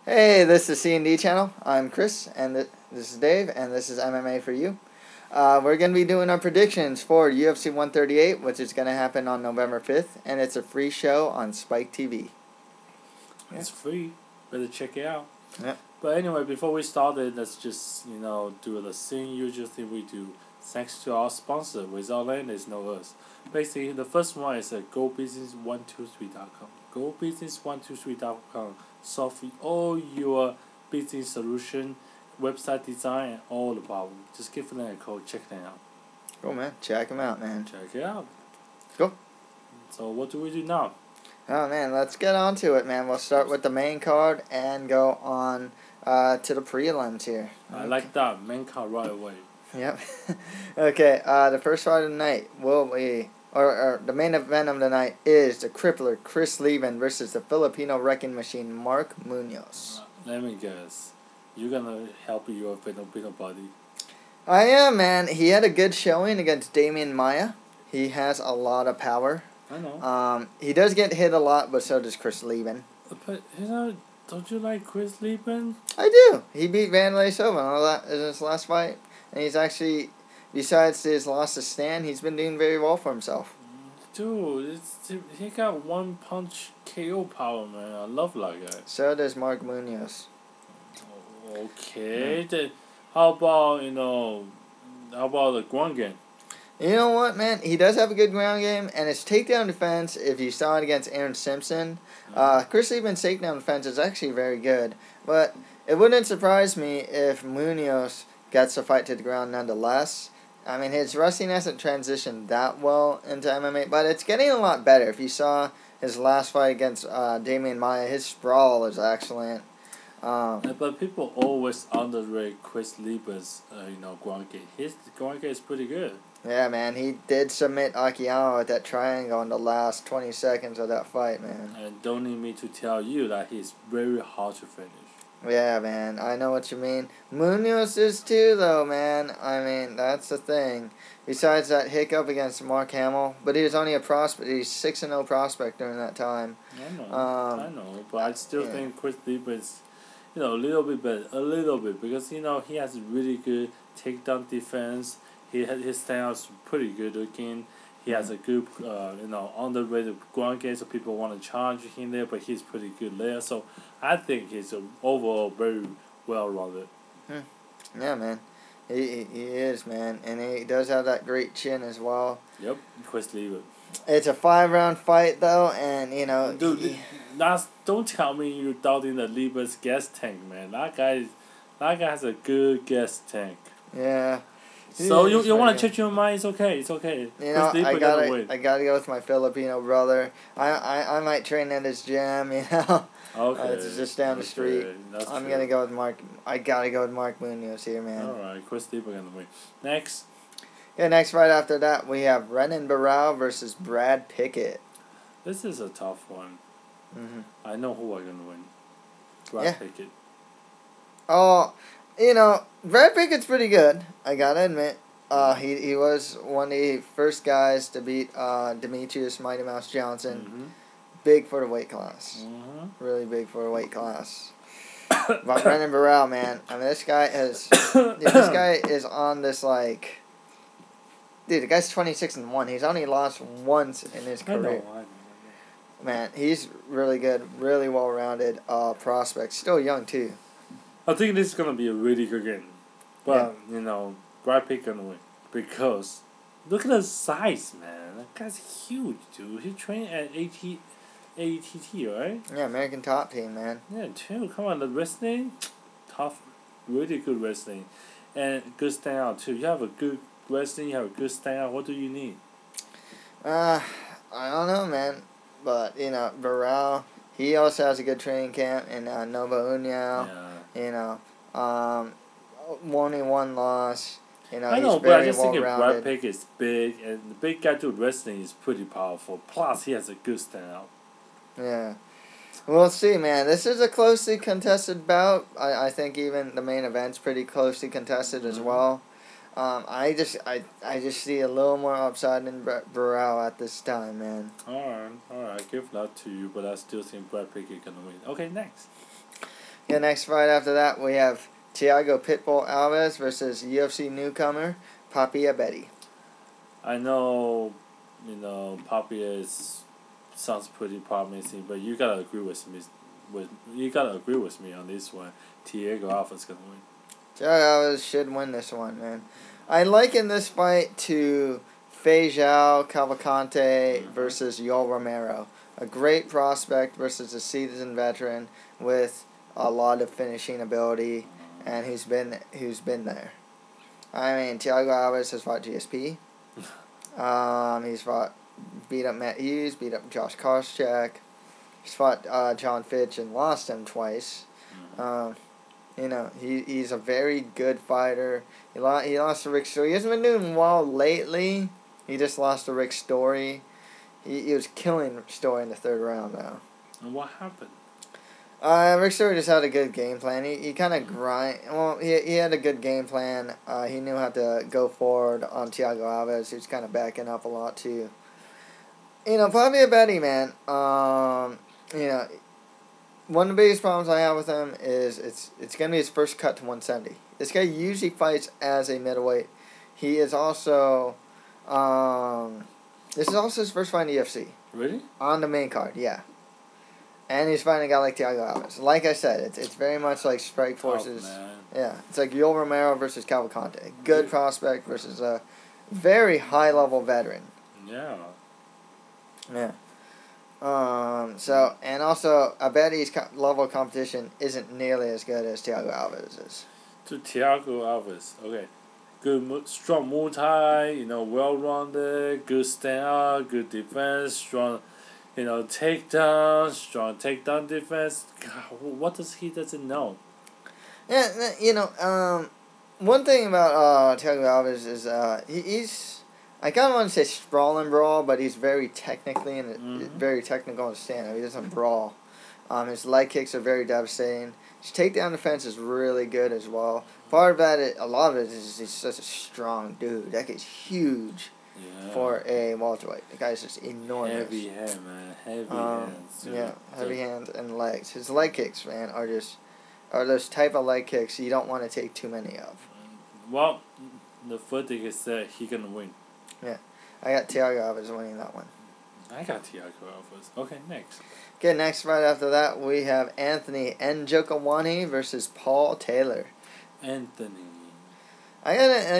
Hey, this is C&D channel. I'm Chris, and this is Dave, and this is MMA for you. We're going to be doing our predictions for UFC 138, which is going to happen on November 5th, and it's a free show on Spike TV. It's free. Better check it out. Yeah. But anyway, before we started, let's just, do the same usual thing we do. Thanks to our sponsor. Without them, there's no us. Basically, the first one is GoBusiness123.com. GoBusiness123.com solve all your business solution, website design, and all the problems. Just give them a call. Check them out. Cool, man. Check them out, man. Check it out. Cool. So what do we do now? Oh, man, let's get on to it, man. We'll start with the main card and go on to the prelims here. I like that. Main card right away. Yep. Okay, the first fight of the night will be, or the main event of the night is the crippler Chris Leben versus the Filipino wrecking machine Mark Munoz. Let me guess. You're gonna help your Filipino buddy. I am, man. He had a good showing against Damian Maia. He has a lot of power. I know. He does get hit a lot, but so does Chris Leben. But, don't you like Chris Leben? I do. He beat Vanderlei Silva in his last fight. And he's actually, besides his loss to Stan, he's been doing very well for himself. Dude, he got one punch KO power, man. I love that guy. So does Mark Munoz. Okay, then how about the ground game? You know what, man? He does have a good ground game, and his takedown defense, if you saw it against Aaron Simpson, Chris Leben's takedown defense is actually very good. But it wouldn't surprise me if Munoz gets the fight to the ground nonetheless. I mean, his wrestling hasn't transitioned that well into MMA, but it's getting a lot better. If you saw his last fight against Damian Maia, his sprawl is excellent. But people always underrate Chris Leben's, ground game. His ground game is pretty good. Yeah, man, he did submit Akiyama with that triangle in the last 20 seconds of that fight, man. And don't need me to tell you that he's very hard to finish. Yeah, man, I know what you mean. Munoz is too, though, man. I mean, that's the thing. Besides that hiccup against Mark Hamill, but he was only a prospect. He's 6-0 prospect during that time. I know, but I still think Chris Leben's, a little bit better, because he has really good takedown defense. His standouts pretty good looking. He has a good, underrated ground game, so people want to challenge him there, but he's pretty good there. So I think he's overall very well-rounded. Yeah, man. He is, man. And he does have that great chin as well. Yep, Chris Leben. It's a 5-round fight, though, and, Dude, don't tell me you're doubting the Leben's gas tank, man. That guy has a good gas tank. Yeah. So you want to change your mind? It's okay. I gotta go with my Filipino brother. I might train at his gym. Okay. It's just down the street. I'm gonna go with Mark. I gotta go with Mark Munoz here, man. All right, Chris Leben gonna win. Next. Yeah, next fight after that we have Renan Barao versus Brad Pickett. This is a tough one. I know who are gonna win. Pickett. Oh. Brad Pickett's pretty good. I gotta admit. He was one of the first guys to beat Demetrius Mighty Mouse Johnson. Big for the weight class. Really big for the weight class. But Renan Barao, man. I mean, this guy is on this dude, the guy's 26-1. He's only lost once in his career. I know. Man, he's really good, really well-rounded prospect. Still young too. I think this is gonna be a really good game, but Brad Pitt gonna win because look at the size, man. That guy's huge, dude. He trained at ATT, right? Yeah, American Top Team, man. Yeah, too. Come on, the wrestling, tough, really good wrestling, and good standout too. You have a good wrestling, you have a good standout. What do you need? I don't know, man, but Barao, he also has a good training camp in Nova União. Only one loss. I know, he's but I very just think well-rounded. Brad Pitt is big, and the big guy doing wrestling is pretty powerful. Plus, he has a good standout. Yeah. We'll see, man. This is a closely contested bout. I think even the main event's pretty closely contested as well. I just see a little more upside in Barao at this time, man. Alright, give that to you, but I still think Brad Pickett gonna win. Okay, next. Yeah, next fight after that, we have Thiago Pitbull Alves versus UFC newcomer Papy Abedi. I know, Papy sounds pretty promising, but you gotta agree with me. You gotta agree with me on this one. Thiago Alves gonna win. Thiago Alves should win this one, man. I liken this fight to Feijão Cavalcante versus Yoel Romero. A great prospect versus a seasoned veteran with a lot of finishing ability, and who's been there. I mean, Thiago Alves has fought GSP. He's beat up Matt Hughes, beat up Josh Koscheck. He's fought John Fitch and lost him twice. He's a very good fighter. He lost to Rick Story. He hasn't been doing well lately. He just lost to Rick Story. He was killing Story in the third round, though. And what happened? Rick Story just had a good game plan. He kind of he had a good game plan. He knew how to go forward on Thiago Alves. He was kind of backing up a lot, too. Papy Abedi, man. One of the biggest problems I have with him is it's going to be his first cut to 170. This guy usually fights as a middleweight. He is also... this is also his first fight in the UFC. Really? On the main card, yeah. And he's fighting a guy like Thiago Alves. Like I said, it's very much like Strike Forces. Man. Yeah, it's like Yoel Romero versus Cavalcante. Good prospect versus a very high-level veteran. Yeah. Yeah. And also, Abedi's level of competition isn't nearly as good as Thiago Alves is. To Thiago Alves, okay. Good, strong multi, well-rounded, good stand-up, good defense, strong, takedown, strong takedown defense. God, what doesn't know? Yeah, one thing about Thiago Alves is he's... I kind of want to say sprawl and brawl, but he's very technically and very technical in stand-up. He doesn't brawl. His leg kicks are very devastating. His takedown defense is really good as well. Part of that, a lot of it is he's such a strong dude. That guy's huge for a welterweight. The guy's just enormous. Heavy hand, man. Heavy hands. Yeah, heavy hands and legs. His leg kicks, man, are those type of leg kicks you don't want to take too many of. Well, the verdict is that he gonna win. Yeah, I got Thiago Alves winning that one. I got Thiago Alves. Okay, next. Okay, next fight after that, we have Anthony Njokuani versus Paul Taylor. Anthony. I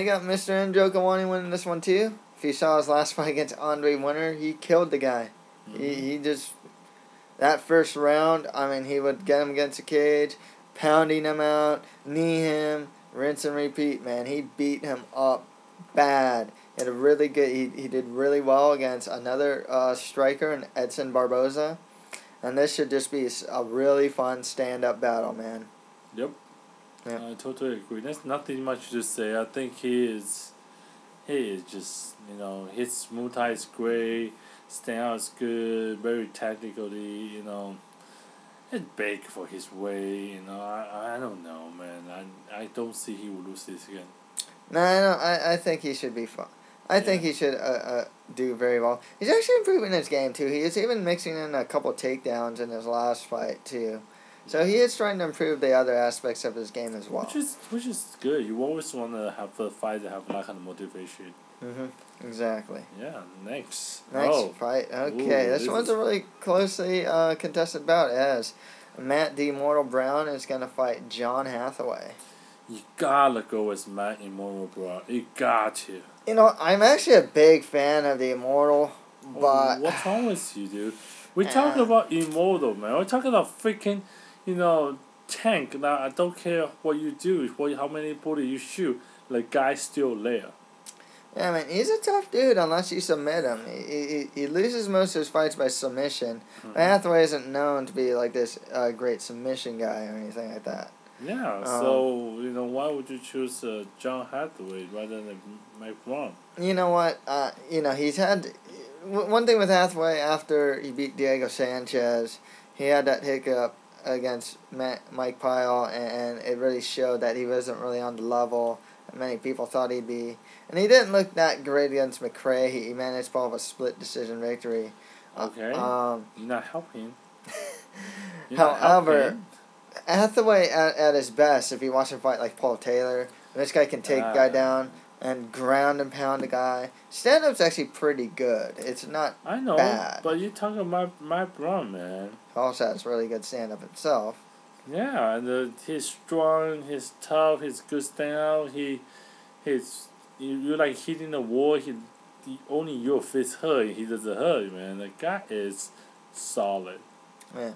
got Mr. Njokuani winning this one too. If you saw his last fight against Andre Winter, he killed the guy. He just... That first round, I mean, he would get him against the cage, pounding him out, knee him, rinse and repeat, man. He beat him up bad. He had a really good... He did really well against another striker in Edson Barboza. And this should just be a really fun stand-up battle, man. Yep. Yeah. I totally agree. There's nothing much to say. I think he is just, his multi is great, stand-out is good, very technically, it's big for his way, I don't know, man. I don't see he will lose this again. No, I think he should be fun. I think he should do very well. He's actually improving his game, too. He is even mixing in a couple takedowns in his last fight, too. So he is trying to improve the other aspects of his game as well. Which is good. You always want to have a fight to have that kind of motivation. Exactly. Yeah, next fight. Okay, this one's a really closely contested bout. It has Matt the Immortal Brown is going to fight John Hathaway. You gotta go with Matt Immortal Brown. You got to. I'm actually a big fan of the Immortal, but... What's wrong with you, dude? We're talking about Immortal, man. We're talking about freaking, tank. Now, I don't care what you do, how many bullets you shoot. The guy's still there. Yeah, man, he's a tough dude unless you submit him. He loses most of his fights by submission. Hathaway isn't known to be like this great submission guy or anything like that. Yeah, so, why would you choose John Hathaway rather than Mike Brown? You know what? He's had... One thing with Hathaway, after he beat Diego Sanchez, he had that hiccup against Mike Pyle, and it really showed that he wasn't really on the level that many people thought he'd be. And he didn't look that great against McRae. He managed to pull off a split decision victory. Okay. You're not helping. However, Hathaway at his best, if you watch him fight like Paul Taylor, this guy can take a guy down and ground and pound a guy. Stand-up's actually pretty good. It's not bad. But you're talking about Mike Brown, man. He also has really good stand-up himself. Yeah, and he's strong, he's tough, he's good stand-out. You like hitting the wall. Only your fist hurt. He doesn't hurt, man. The guy is solid. Yeah.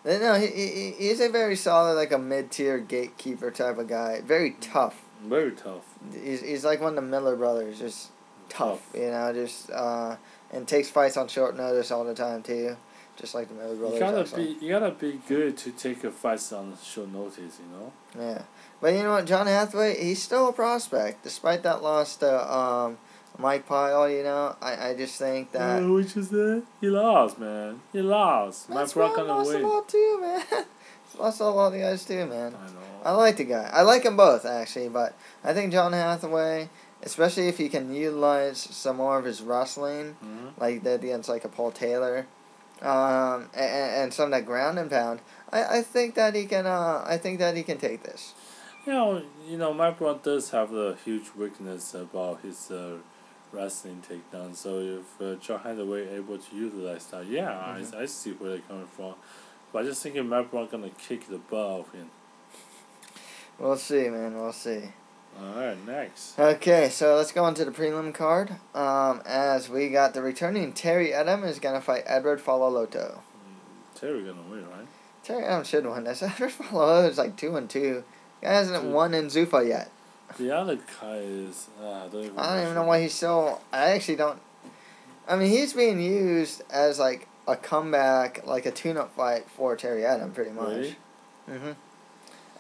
No, he's a very solid, like a mid-tier gatekeeper type of guy. Very tough. Very tough. He's like one of the Miller brothers, just tough. You know, just and takes fights on short notice all the time too, just like the Miller brothers. You gotta be good to take a fight on short notice, you know. Yeah, but you know what, John Hathaway, he's still a prospect despite that loss to Mike Pyle. You know, I just think that. What you said? He lost, man. He lost. Mike Pyle lost a lot too, man. He's lost a lot of the guys too, man. I know. I like the guy. I like them both actually, but I think John Hathaway, especially if he can utilize some more of his wrestling, like they did against like a Paul Taylor, and some of that ground and pound. I think that he can. I think that he can take this. You know, Mike Brown does have a huge weakness about his wrestling takedown. So if John Hathaway able to utilize that, I see where they're coming from. But I just think Mike Brown gonna kick the butt of him. We'll see, man. We'll see. Alright, next. Okay, so let's go on to the prelim card. As we got the returning Terry Etim is going to fight Edward Faaloloto. Terry gonna win, right? Terry Etim should win this. Edward Faaloloto is like 2-2. Guy hasn't won in Zuffa yet. The other guy is... I don't even know why he's still... I actually don't... I mean, he's being used as like a comeback, like a tune-up fight for Terry Etim, pretty much. Really? Mm-hmm.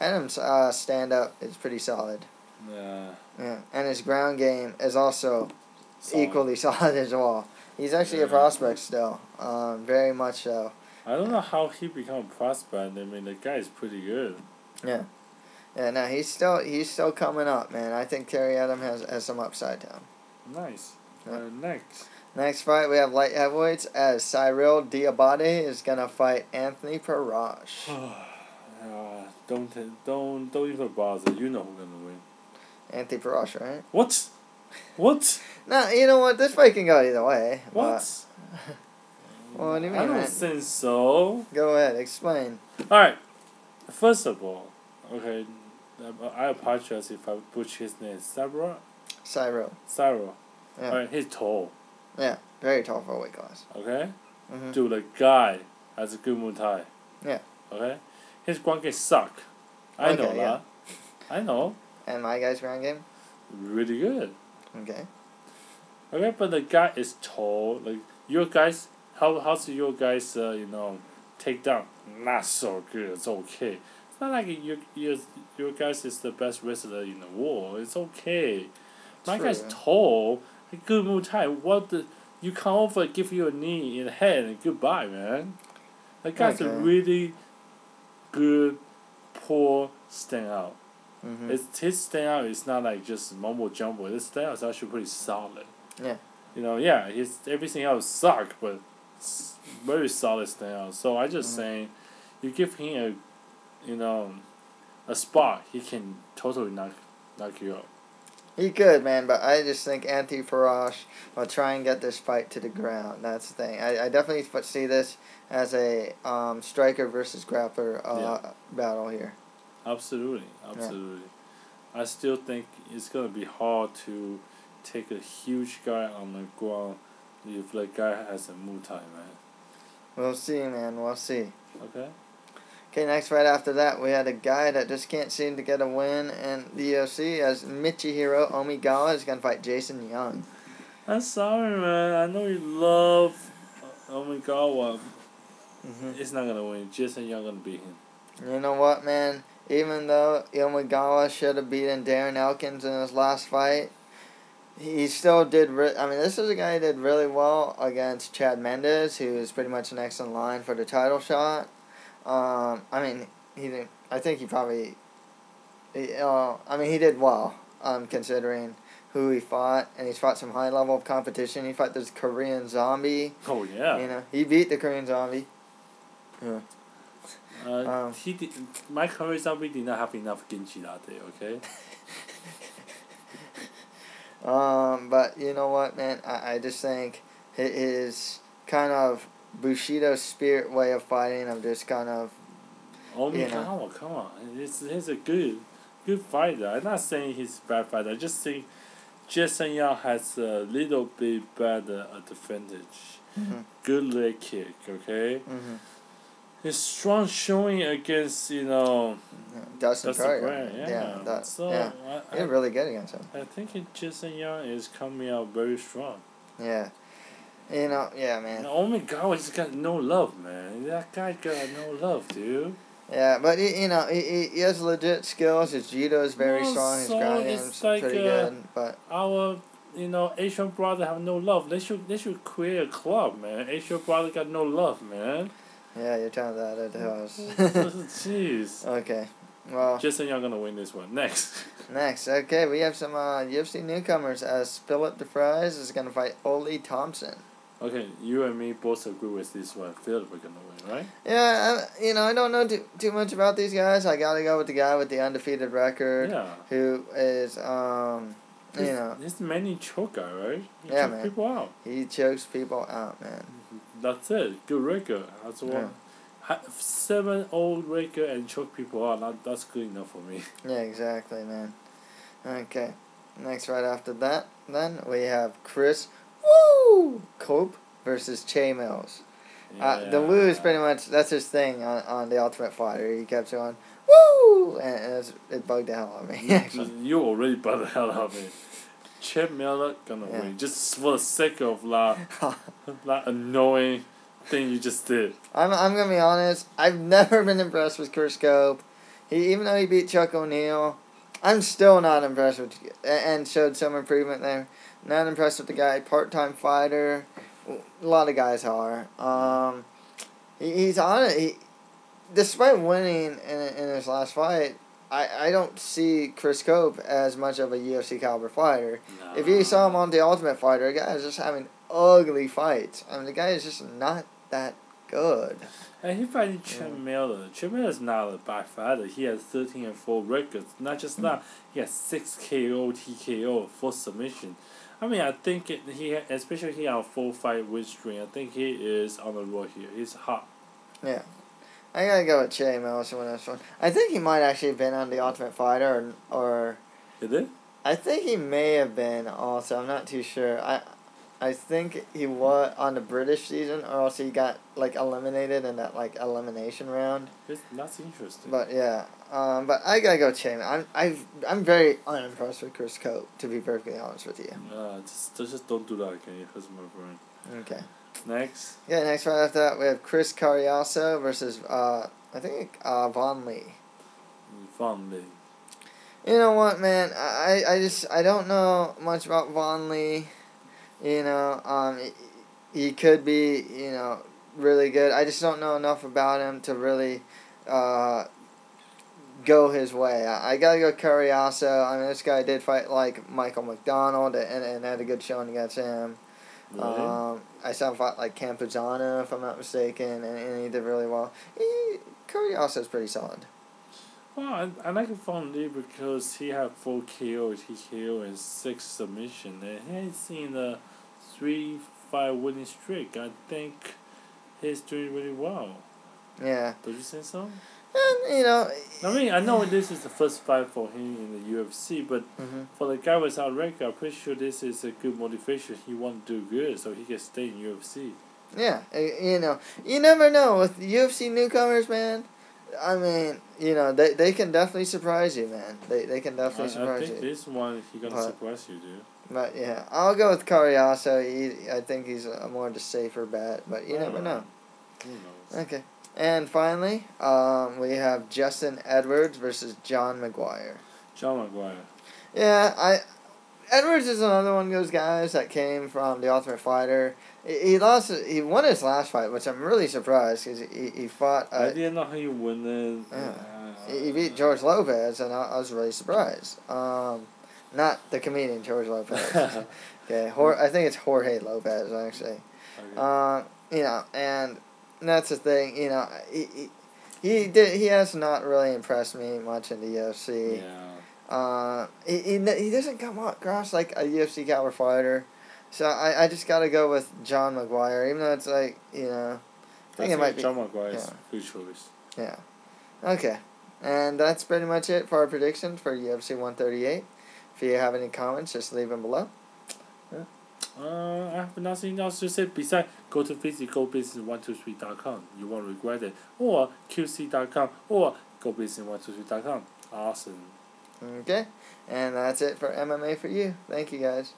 Etim's stand-up is pretty solid. Yeah. Yeah, and his ground game is also equally solid as well. He's actually a prospect still, very much so. I don't know how he became a prospect. I mean, the guy is pretty good. Yeah. Yeah, no, he's still coming up, man. I think Terry Etim has some upside to him. Nice. Yeah. Next fight, we have light heavyweights as Cyril Diabate is gonna fight Anthony Parash. Don't even bother. You know who's gonna win. Anthony Parash, right? What? No, you know what? This fight can go either way. What? Well, what do you mean? I don't think so. Go ahead, explain. All right. First of all, okay, I apologize if I butcher his name. Cyril. Yeah. All right, he's tall. Yeah, very tall for a weight class. Okay. Mm-hmm. Dude, the guy has a good Muay Thai. Yeah. Okay. His ground game suck. I know that. I know. And my guy's ground game? Really good. Okay. Okay, but the guy is tall. Like your guys, how's your guys? Take down? Not so good. It's okay. It's not like your guys is the best wrestler in the world. It's okay. My guy's tall. Good Muay Thai. You come over, give you a knee in the head, and goodbye, man. That guy's a really good, poor standout. Mm-hmm. His standout is not like just mumbo jumbo. His standout is actually pretty solid. Yeah. Everything else suck, but it's very solid standout. So I just saying, you give him a spot, he can totally knock you out. He could, man, but I just think Anthony Parash will try and get this fight to the ground. That's the thing. I definitely see this as a striker versus grappler battle here. Absolutely. Yeah. I still think it's going to be hard to take a huge guy on the ground if the guy has a Muay Thai, man. We'll see, man. We'll see. Okay, next fight after that, we had a guy that just can't seem to get a win in the UFC as Michihiro Omigawa is going to fight Jason Young. I'm sorry, man. I know you love Omigawa. It's not going to win. Jason Young going to beat him. You know what, man? Even though Omigawa should have beaten Darren Elkins in his last fight, he still did... this is a guy who did really well against Chad Mendes, who is pretty much next in line for the title shot. He didn't. I think he probably. He did well, considering who he fought, and he's fought some high level of competition. He fought this Korean Zombie. Oh yeah. He beat the Korean Zombie. Yeah. My career zombie did not have enough kimchi that day. Okay. But you know what, man? I just think his kind of Bushido spirit way of fighting, of just kind of. Come on. He's a good fighter. I'm not saying he's a bad fighter. I just think Jason Young has a little bit better advantage. Mm-hmm. Good leg kick, okay? Mm-hmm. His strong showing against, Dustin Poirier. He did really good against him. I think Jason Young is coming out very strong. Yeah. Man. Oh my God, he's got no love, man. That guy got no love, dude. Yeah, but he has legit skills. His judo is very strong. His ground game's pretty good. But our Asian brother have no love. They should create a club, man. Asian brother got no love, man. Yeah, you're telling that to us. Jeez. Okay. Well, Jason Young gonna win this one. Next, okay, we have some UFC newcomers as Philip DeFries is gonna fight Ole Thompson. Okay, you and me both agree with this one. Philip are gonna win, right? Yeah, I don't know too much about these guys. I gotta go with the guy with the undefeated record. Yeah. Who is He's the many choker, right? He yeah, choke man. people out. He chokes people out, man. That's it. Good record. That's one. 7-0 record and choke people out. That's good enough for me. Yeah, exactly, man. Okay. Next, right after that, then we have Chris Cope versus Che Mills. Yeah. The woo is pretty much, that's his thing on The Ultimate Fighter. He kept going, woo! And it bugged the hell out of me. You already bugged the hell out of me. Che Miller gonna win. Just for the sake of that annoying thing you just did. I'm gonna be honest. I've never been impressed with Chris Cope. Even though he beat Chuck O'Neal, I'm still not impressed with, and showed some improvement there. Not impressed with the guy. Part-time fighter. A lot of guys are. He's on it. Despite winning in his last fight, I don't see Chris Cope as much of a UFC caliber fighter. No. If you saw him on The Ultimate Fighter, the guy is just having ugly fights. I mean, the guy is just not that good. And he fighting Che Miller. Che Miller is not a bad fighter. He has 13-4 records. Not just that, he has 6 KO, TKO, 4 submission. I mean, I think especially he on 4-fight win streak. I think he is on the road here. He's hot. Yeah. I gotta go with Che Mills to win this one. I think he might actually have been on The Ultimate Fighter, or Did it? I think he may have been also. I'm not too sure. I think he was on the British season, or else he got eliminated in that elimination round. That's interesting. But yeah, but I gotta go Che Mills. I'm very unimpressed with Chris Cope, to be perfectly honest with you. Just don't do that again. It hurts my brain. Okay. Next. Yeah, next right after that we have Chris Carriasso versus I think Von Lee. Von Lee. You know what, man? I don't know much about Von Lee. He could be really good. I just don't know enough about him to really go his way. I gotta go Carriasso. I mean, this guy did fight Michael McDonald and had a good showing against him. Really? I saw him fight Campuzano, if I'm not mistaken, and he did really well. Carriasso is pretty solid. Well, I like Von Lee because he had 4 KO, TKO, and 6 submission, and he's in a 3-5 winning streak. I think he's doing really well. Yeah. Don't you think so? And, I mean, I know this is the first fight for him in the UFC, but for the guy without record, I'm pretty sure this is a good motivation. He wants to do good so he can stay in UFC. Yeah, you never know with UFC newcomers, man. I mean, they can definitely surprise you, man. They can definitely surprise you. I think this one he gonna surprise you, dude. But yeah, I'll go with Carriasso. I think he's a more the safer bet, but you never know. Who knows? Okay. And finally, we have Justin Edwards versus John McGuire. John McGuire. Yeah, Edwards is another one of those guys that came from The Ultimate Fighter. He won his last fight, which I'm really surprised because he fought. I didn't know how you win it. Yeah. He beat George Lopez, and I was really surprised. Not the comedian George Lopez. Okay, I think it's Jorge Lopez actually. Okay. And that's the thing. He has not really impressed me much in the UFC. Yeah. He doesn't come across like a UFC caliber fighter, so I just gotta go with John McGuire, even though it's like I think it might be John McGuire's good choice. Yeah. Okay. And that's pretty much it for our predictions for UFC 138. If you have any comments, just leave them below. I have nothing else to say besides go to physicalbusiness123.com. You won't regret it. Or qc.com or gobusiness123.com. Awesome. Okay. And that's it for MMA for you. Thank you, guys.